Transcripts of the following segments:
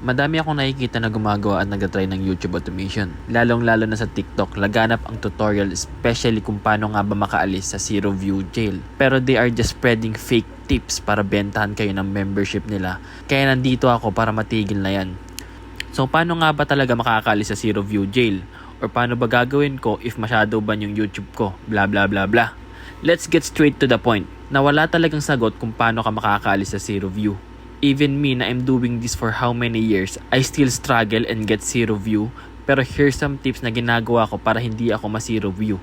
Madami akong nakikita na gumagawa at nagtatry ng YouTube automation. Lalong-lalo na sa TikTok, laganap ang tutorial especially kung paano nga ba makaalis sa zero view jail. Pero they are just spreading fake tips para bentahan kayo ng membership nila. Kaya nandito ako para matigil na yan. So paano nga ba talaga makakaalis sa zero view jail? Or paano ba gagawin ko if masyado ban yung YouTube ko? Blah blah blah blah. Let's get straight to the point. Nawala talagang sagot kung paano ka makakaalis sa zero view. Even me na I'm doing this for how many years, I still struggle and get zero view. Pero here's some tips na ginagawa ko para hindi ako ma-zero view.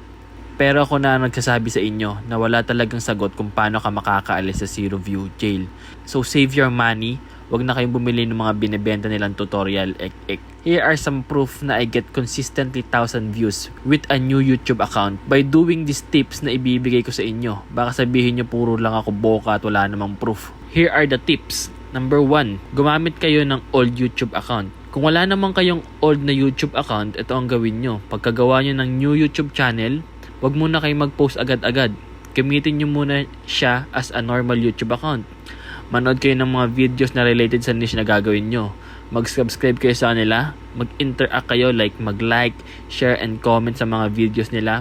Pero ako na nagsasabi sa inyo na wala talagang sagot kung paano ka makakaalis sa zero view jail. So save your money, wag na kayong bumili ng mga binibenta nilang tutorial ek. Here are some proof na I get consistently 1,000 views with a new YouTube account by doing these tips na ibibigay ko sa inyo. Baka sabihin nyo puro lang ako boka at wala namang proof. Here are the tips. Number 1, gumamit kayo ng old YouTube account. Kung wala naman kayong old na YouTube account, ito ang gawin nyo. Pagkagawa nyo ng new YouTube channel, wag muna kayo mag-post agad-agad. Gamitin nyo muna siya as a normal YouTube account. Manood kayo ng mga videos na related sa niche na gagawin nyo. Mag-subscribe kayo sa kanila. Mag-interact kayo like mag-like, share, and comment sa mga videos nila.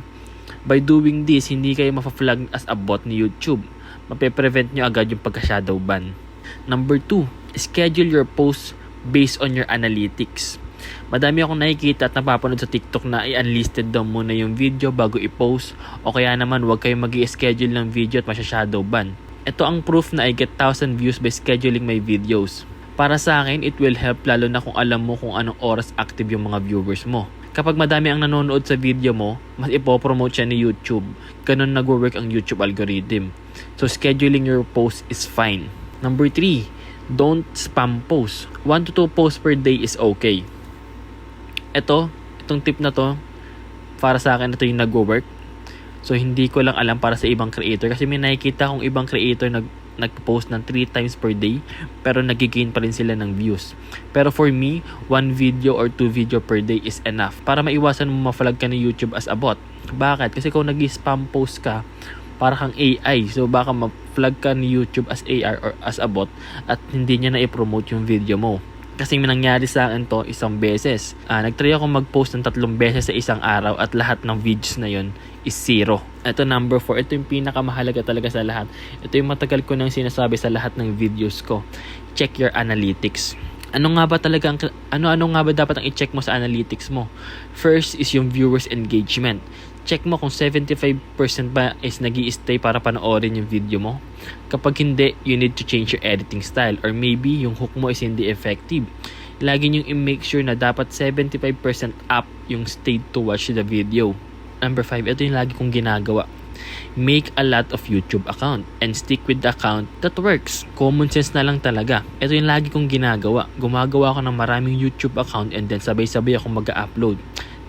By doing this, hindi kayo mapaflag as a bot ni YouTube. Mape-prevent nyo agad yung pagka-shadow ban. Number 2, schedule your posts based on your analytics. Madami akong nakikita at napapanood sa TikTok na i-unlisted daw muna yung video bago i-post o kaya naman huwag kayong mag-i-schedule ng video at masya-shadow ban. Ito ang proof na I get 1,000 views by scheduling my videos. Para sa akin, it will help lalo na kung alam mo kung anong oras active yung mga viewers mo. Kapag madami ang nanonood sa video mo, mas ipopromote siya ni YouTube. Ganun nag-work ang YouTube algorithm. So scheduling your post is fine. Number 3, don't spam post. 1 to 2 posts per day is okay. Itong tip na to, para sa akin ito yung nag-work. So hindi ko lang alam para sa ibang creator kasi may nakikita kong ibang creator nag-post ng 3 times per day pero nagigain pa rin sila ng views. Pero for me, 1 video or 2 video per day is enough para maiwasan mo ma-flag ka ni YouTube as a bot. Bakit? Kasi kung nag-spam post ka, para kang AI. So baka ma-flag ka ni YouTube as AI or as a bot at hindi niya na i-promote yung video mo. Kasi may nangyari sa akin to isang beses. Nag-try ako mag-post ng 3 beses sa isang araw at lahat ng videos na yon is 0. Ito number 4. Ito yung pinakamahalaga talaga sa lahat. Ito yung matagal ko nang sinasabi sa lahat ng videos ko. Check your analytics. Ano nga ba dapat ang i-check mo sa analytics mo? First is yung viewers engagement. Check mo kung 75% ba is nag-i-stay para panoorin yung video mo. Kapag hindi, you need to change your editing style or maybe yung hook mo is hindi effective. Lagi nyo i-make sure na dapat 75% up yung stayed to watch the video. Number 5, ito yung lagi kong ginagawa. Make a lot of YouTube account and stick with the account that works. Common sense na lang talaga. Ito yung lagi kong ginagawa. Gumagawa ako ng maraming YouTube account and then sabay-sabay ako mag-upload.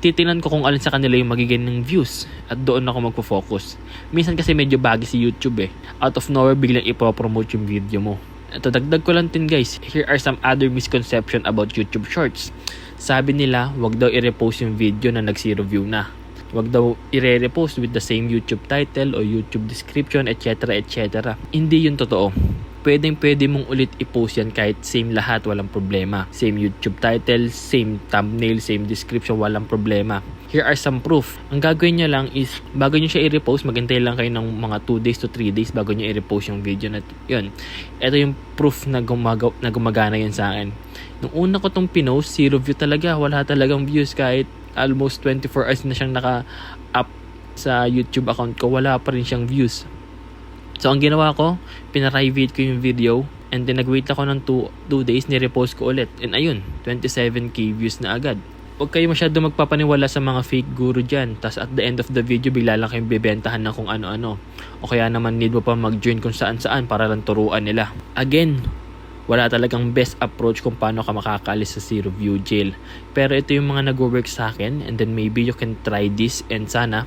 Titinan ko kung alin sa kanila yung magiging ng views at doon ako magpo-focus. Minsan kasi medyo baggy si YouTube Out of nowhere biglang ipopromote yung video mo. Ito, dagdag ko lang din guys. Here are some other misconception about YouTube Shorts. Sabi nila, wag daw i-repost yung video na nag-zero view na. Wag daw i-repost with the same YouTube title o YouTube description, etc. etc. Hindi yun totoo. Pwede mong ulit i-post yan kahit same lahat, walang problema. Same YouTube title, same thumbnail, same description, walang problema. Here are some proof. Ang gagawin nyo lang is, bago nyo siya i-repost, maghintay lang kayo ng mga 2 days to 3 days bago nyo i-repost yung video na yun. Ito yung proof na gumagana yun sa akin. Nung una ko tong pinost, 0 view talaga. Wala talagang views kahit almost 24 hours na siyang naka-up sa YouTube account ko. Wala pa rin siyang views. So, ang ginawa ko, pinarivate ko yung video and then nag-wait ako ng 2 days, ni-repost ko ulit. And ayun, 27k views na agad. Huwag kayo masyado magpapaniwala sa mga fake guru dyan. Tapos at the end of the video, bigla lang kayong bibentahan ng kung ano-ano. O kaya naman need mo pa mag-join kung saan-saan para lang turuan nila. Again, wala talagang best approach kung paano ka makakaalis sa zero view jail. Pero ito yung mga nag-work sa akin and then maybe you can try this and sana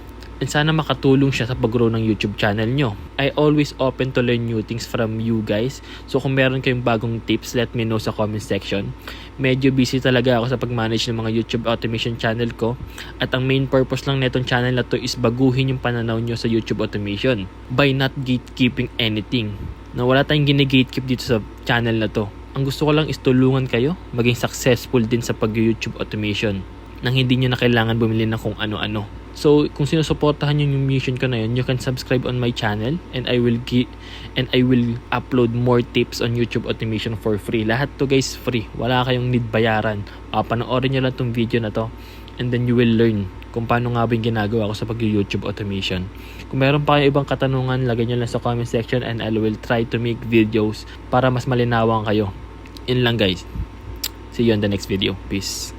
makatulong siya sa pag-grow ng YouTube channel nyo. I always open to learn new things from you guys. So kung meron kayong bagong tips, let me know sa comment section. Medyo busy talaga ako sa pag-manage ng mga YouTube automation channel ko. At ang main purpose lang netong channel na to is baguhin yung pananaw nyo sa YouTube automation by not gatekeeping anything. Na wala tayong gine-gatekeep dito sa channel na to. Ang gusto ko lang is tulungan kayo maging successful din sa pag-YouTube automation nang hindi nyo na kailangan bumili ng kung ano-ano. So, kung sinusuportahan nyo yung mission ko na yun, you can subscribe on my channel and I will upload more tips on YouTube automation for free. Lahat to guys free. Wala kayong need bayaran. Panoorin nyo lang tong video na to and then you will learn kung paano nga ba yung ginagawa ko sa pag-YouTube automation. Kung meron pa kayong ibang katanungan, lagay nyo lang sa comment section and I will try to make videos para mas malinawan kayo. Yun lang guys. See you on the next video. Peace.